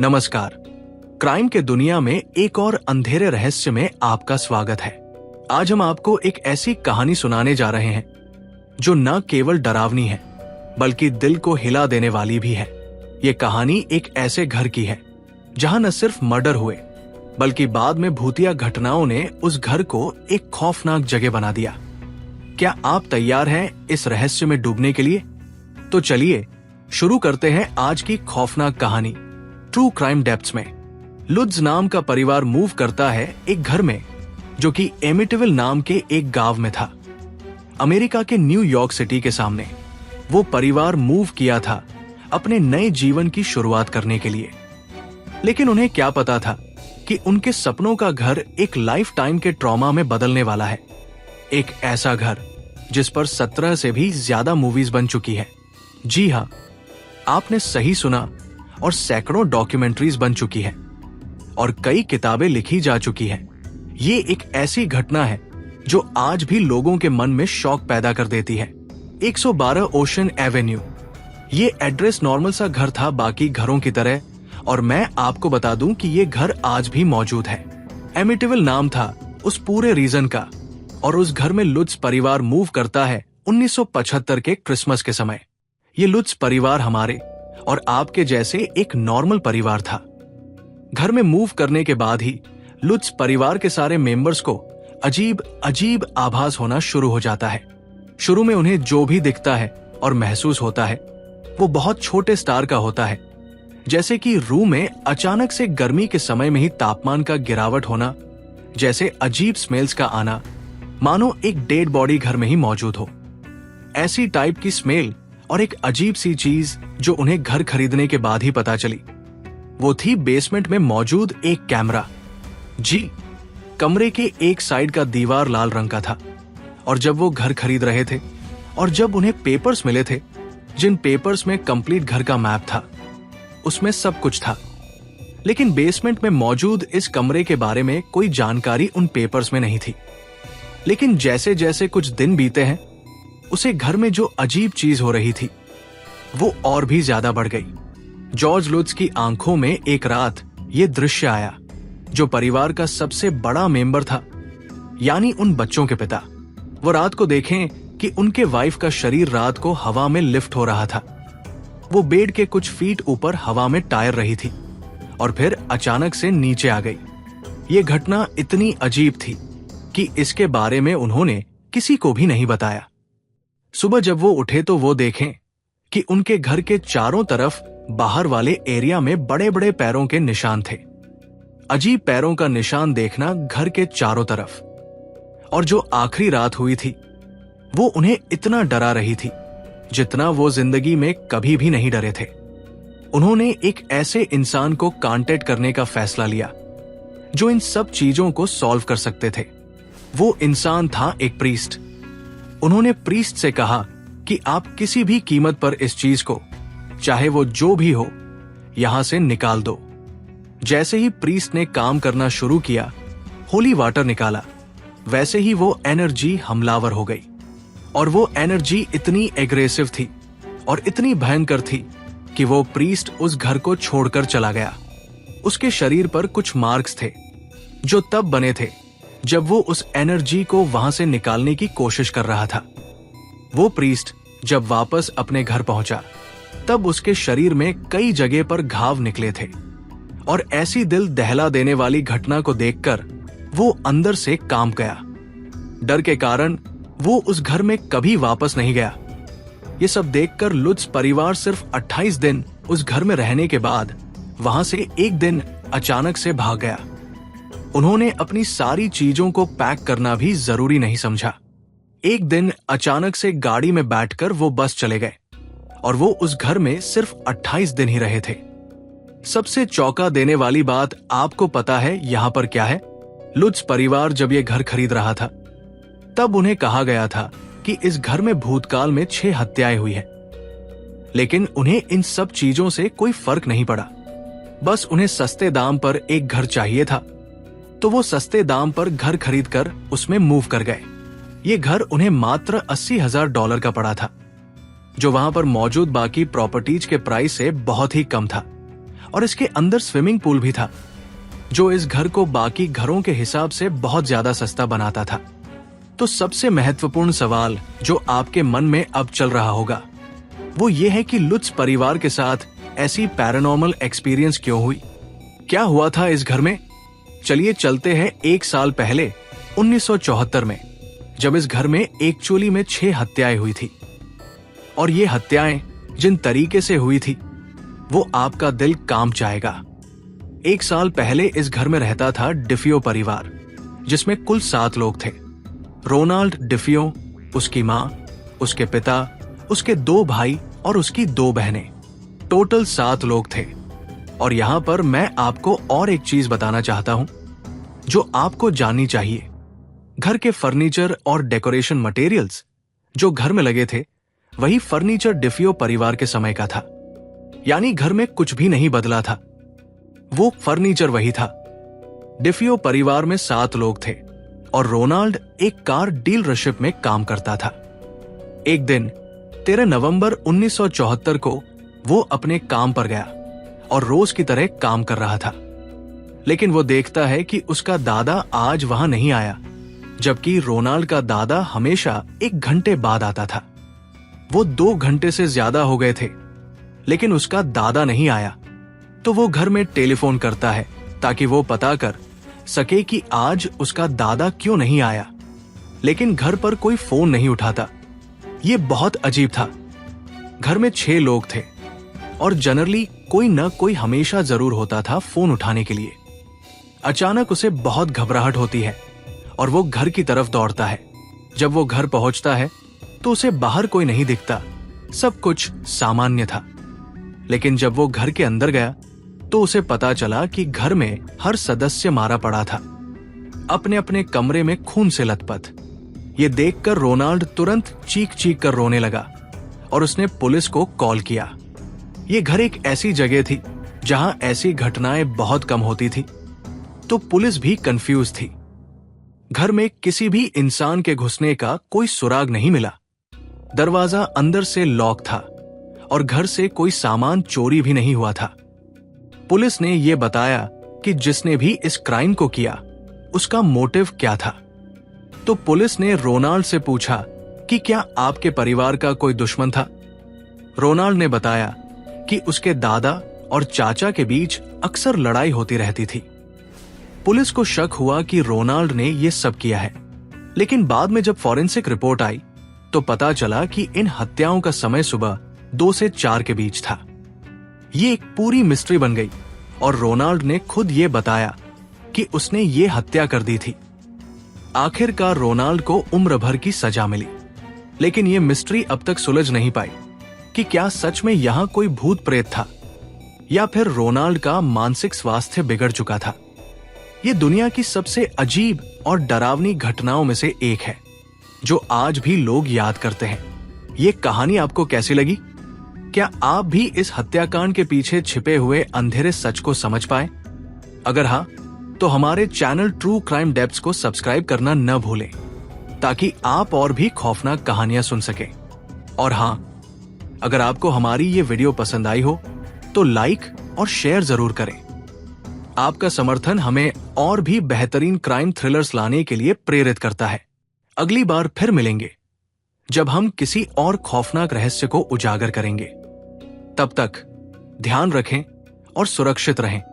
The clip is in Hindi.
नमस्कार। क्राइम के दुनिया में एक और अंधेरे रहस्य में आपका स्वागत है। आज हम आपको एक ऐसी कहानी सुनाने जा रहे हैं जो न केवल डरावनी है बल्कि दिल को हिला देने वाली भी है। ये कहानी एक ऐसे घर की है जहां न सिर्फ मर्डर हुए बल्कि बाद में भूतिया घटनाओं ने उस घर को एक खौफनाक जगह बना दिया। क्या आप तैयार हैं इस रहस्य में डूबने के लिए? तो चलिए शुरू करते हैं आज की खौफनाक कहानी ट्रू क्राइम डेप्थ्स में। लुड्स नाम का परिवार मूव करता है एक घर में जो कि एमिटिविल नाम के एक गांव में था, अमेरिका के न्यूयॉर्क सिटी के सामने। वो परिवार मूव किया था अपने नए जीवन की शुरुआत करने के लिए, लेकिन उन्हें क्या पता था कि उनके सपनों का घर एक लाइफ टाइम के ट्रॉमा में बदलने वाला है। एक ऐसा घर जिस पर 17 से भी ज्यादा मूवीज बन चुकी है। जी हाँ, आपने सही सुना, और सैकड़ों डॉक्यूमेंट्रीज बन चुकी है और कई किताबें लिखी जा चुकी हैं। ये एक ऐसी घटना है जो आज भी लोगों के मन में शौक पैदा कर देती है। 112 ओशन एवेन्यू, ये एड्रेस नॉर्मल सा घर था बाकी घरों की तरह, और मैं आपको बता दूं कि ये घर आज भी मौजूद है। एमिटिविल नाम था उस पूरे रीजन का, और उस घर में लुड्स परिवार मूव करता है 1975 के क्रिसमस के समय। ये लुड्स परिवार हमारे और आपके जैसे एक नॉर्मल परिवार था। घर में मूव करने के बाद ही लुड्स परिवार के सारे मेंबर्स को अजीब अजीब आभास होना शुरू हो जाता है। शुरू में उन्हें जो भी दिखता है और महसूस होता है वो बहुत छोटे स्टार का होता है, जैसे कि रूम में अचानक से गर्मी के समय में ही तापमान का गिरावट होना, जैसे अजीब स्मेल्स का आना, मानो एक डेड बॉडी घर में ही मौजूद हो। ऐसी टाइप की स्मेल और एक अजीब सी चीज जो उन्हें घर खरीदने के बाद ही पता चली, वो थी बेसमेंट में मौजूद एक कैमरा। जी, कमरे के एक साइड का दीवार लाल रंग का था, और जब वो घर खरीद रहे थे और जब उन्हें पेपर्स मिले थे, जिन पेपर्स में कंप्लीट घर का मैप था, उसमें सब कुछ था, लेकिन बेसमेंट में मौजूद इस कमरे के बारे में कोई जानकारी उन पेपर्स में नहीं थी। लेकिन जैसे जैसे कुछ दिन बीते हैं, उसे घर में जो अजीब चीज हो रही थी वो और भी ज्यादा बढ़ गई। जॉर्ज लुड्स की आंखों में एक रात ये दृश्य आया, जो परिवार का सबसे बड़ा मेंबर था, यानी उन बच्चों के पिता। वो रात को देखें कि उनके वाइफ का शरीर रात को हवा में लिफ्ट हो रहा था। वो बेड के कुछ फीट ऊपर हवा में टायर रही थी और फिर अचानक से नीचे आ गई। ये घटना इतनी अजीब थी कि इसके बारे में उन्होंने किसी को भी नहीं बताया। सुबह जब वो उठे तो वो देखें कि उनके घर के चारों तरफ बाहर वाले एरिया में बड़े बड़े पैरों के निशान थे। अजीब पैरों का निशान देखना घर के चारों तरफ। और जो आखिरी रात हुई थी वो उन्हें इतना डरा रही थी जितना वो जिंदगी में कभी भी नहीं डरे थे। उन्होंने एक ऐसे इंसान को कांटेक्ट करने का फैसला लिया जो इन सब चीजों को सॉल्व कर सकते थे। वो इंसान था एक प्रीस्ट। उन्होंने प्रीस्ट से कहा कि आप किसी भी कीमत पर इस चीज को, चाहे वो जो भी हो, यहां से निकाल दो। जैसे ही प्रीस्ट ने काम करना शुरू किया, होली वाटर निकाला, वैसे ही वो एनर्जी हमलावर हो गई। और वो एनर्जी इतनी एग्रेसिव थी और इतनी भयंकर थी कि वो प्रीस्ट उस घर को छोड़कर चला गया। उसके शरीर पर कुछ मार्क्स थे जो तब बने थे जब वो उस एनर्जी को वहां से निकालने की कोशिश कर रहा था। वो प्रीस्ट जब वापस अपने घर पहुंचा तब उसके शरीर में कई जगह पर घाव निकले थे, और ऐसी दिल दहला देने वाली घटना को देखकर वो अंदर से कांप गया। डर के कारण वो उस घर में कभी वापस नहीं गया। ये सब देखकर लुड्स परिवार सिर्फ 28 दिन उस घर में रहने के बाद वहां से एक दिन अचानक से भाग गया। उन्होंने अपनी सारी चीजों को पैक करना भी जरूरी नहीं समझा। एक दिन अचानक से गाड़ी में बैठकर वो बस चले गए, और वो उस घर में सिर्फ 28 दिन ही रहे थे। सबसे चौंका देने वाली बात आपको पता है यहां पर क्या है? लुड्स परिवार जब ये घर खरीद रहा था तब उन्हें कहा गया था कि इस घर में भूतकाल में 6 हत्याएं हुई हैं। लेकिन उन्हें इन सब चीजों से कोई फर्क नहीं पड़ा। बस उन्हें सस्ते दाम पर एक घर चाहिए था, तो वो सस्ते दाम पर घर खरीदकर उसमें मूव कर गए। ये घर उन्हें मात्र $80,000 का पड़ा था, जो वहां पर मौजूद बाकी प्रॉपर्टीज के प्राइस से बहुत ही कम था। और इसके अंदर स्विमिंग पूल भी था, जो इस घर को बाकी घरों के हिसाब से बहुत ज्यादा सस्ता बनाता था। तो सबसे महत्वपूर्ण सवाल जो आपके मन में अब चल रहा होगा वो ये है कि लुत्ज परिवार के साथ ऐसी पैरानॉर्मल एक्सपीरियंस क्यों हुई, क्या हुआ था इस घर में। चलिए चलते हैं 1 साल पहले 1974 में, जब इस घर में एक चोली में 6 हत्याएं हुई थी। और ये हत्याएं जिन तरीके से हुई थी वो आपका दिल कांप जाएगा। 1 साल पहले इस घर में रहता था डिफियो परिवार, जिसमें कुल 7 लोग थे। रोनाल्ड डिफियो, उसकी मां, उसके पिता, उसके 2 भाई और उसकी 2 बहनें, टोटल 7 लोग थे। और यहां पर मैं आपको और एक चीज बताना चाहता हूं जो आपको जाननी चाहिए। घर के फर्नीचर और डेकोरेशन मटेरियल्स जो घर में लगे थे वही फर्नीचर डिफियो परिवार के समय का था, यानी घर में कुछ भी नहीं बदला था, वो फर्नीचर वही था। डिफियो परिवार में 7 लोग थे और रोनाल्ड एक कार डीलरशिप में काम करता था। एक दिन 13 नवंबर 1974 को वो अपने काम पर गया और रोज की तरह काम कर रहा था। लेकिन वो देखता है कि उसका दादा आज वहां नहीं आया, जबकि रोनाल्ड का दादा हमेशा 1 घंटे बाद आता था। वो 2 घंटे से ज्यादा हो गए थे, लेकिन उसका दादा नहीं आया। तो वो घर में टेलीफोन करता है ताकि वो पता कर सके कि आज उसका दादा क्यों नहीं आया, लेकिन घर पर कोई फोन नहीं उठाता। ये बहुत अजीब था। घर में 6 लोग थे और जनरली कोई न कोई हमेशा जरूर होता था फोन उठाने के लिए। अचानक उसे बहुत घबराहट होती है और वो घर की तरफ दौड़ता है। जब वो घर पहुंचता है तो उसे बाहर कोई नहीं दिखता, सब कुछ सामान्य था। लेकिन जब वो घर के अंदर गया तो उसे पता चला कि घर में हर सदस्य मारा पड़ा था, अपने अपने कमरे में खून से लथपथ। ये देखकर रोनाल्ड तुरंत चीख चीख कर रोने लगा और उसने पुलिस को कॉल किया। ये घर एक ऐसी जगह थी जहां ऐसी घटनाएं बहुत कम होती थी, तो पुलिस भी कंफ्यूज थी। घर में किसी भी इंसान के घुसने का कोई सुराग नहीं मिला। दरवाजा अंदर से लॉक था और घर से कोई सामान चोरी भी नहीं हुआ था। पुलिस ने यह बताया कि जिसने भी इस क्राइम को किया उसका मोटिव क्या था। तो पुलिस ने रोनाल्ड से पूछा कि क्या आपके परिवार का कोई दुश्मन था। रोनाल्ड ने बताया कि उसके दादा और चाचा के बीच अक्सर लड़ाई होती रहती थी। पुलिस को शक हुआ कि रोनाल्ड ने यह सब किया है, लेकिन बाद में जब फॉरेंसिक रिपोर्ट आई तो पता चला कि इन हत्याओं का समय सुबह 2 से 4 के बीच था। ये एक पूरी मिस्ट्री बन गई और रोनाल्ड ने खुद ये बताया कि उसने ये हत्या कर दी थी। आखिरकार रोनाल्ड को उम्र भर की सजा मिली, लेकिन ये मिस्ट्री अब तक सुलझ नहीं पाई कि क्या सच में यहां कोई भूत प्रेत था या फिर रोनाल्ड का मानसिक स्वास्थ्य बिगड़ चुका था। ये दुनिया की सबसे अजीब और डरावनी घटनाओं में से एक है जो आज भी लोग याद करते हैं। ये कहानी आपको कैसी लगी? क्या आप भी इस हत्याकांड के पीछे छिपे हुए अंधेरे सच को समझ पाए? अगर हाँ, तो हमारे चैनल ट्रू क्राइम डेप्थ्स को सब्सक्राइब करना न भूलें ताकि आप और भी खौफनाक कहानियां सुन सकें। और हाँ, अगर आपको हमारी ये वीडियो पसंद आई हो तो लाइक और शेयर जरूर करें। आपका समर्थन हमें और भी बेहतरीन क्राइम थ्रिलर्स लाने के लिए प्रेरित करता है। अगली बार फिर मिलेंगे जब हम किसी और खौफनाक रहस्य को उजागर करेंगे। तब तक ध्यान रखें और सुरक्षित रहें।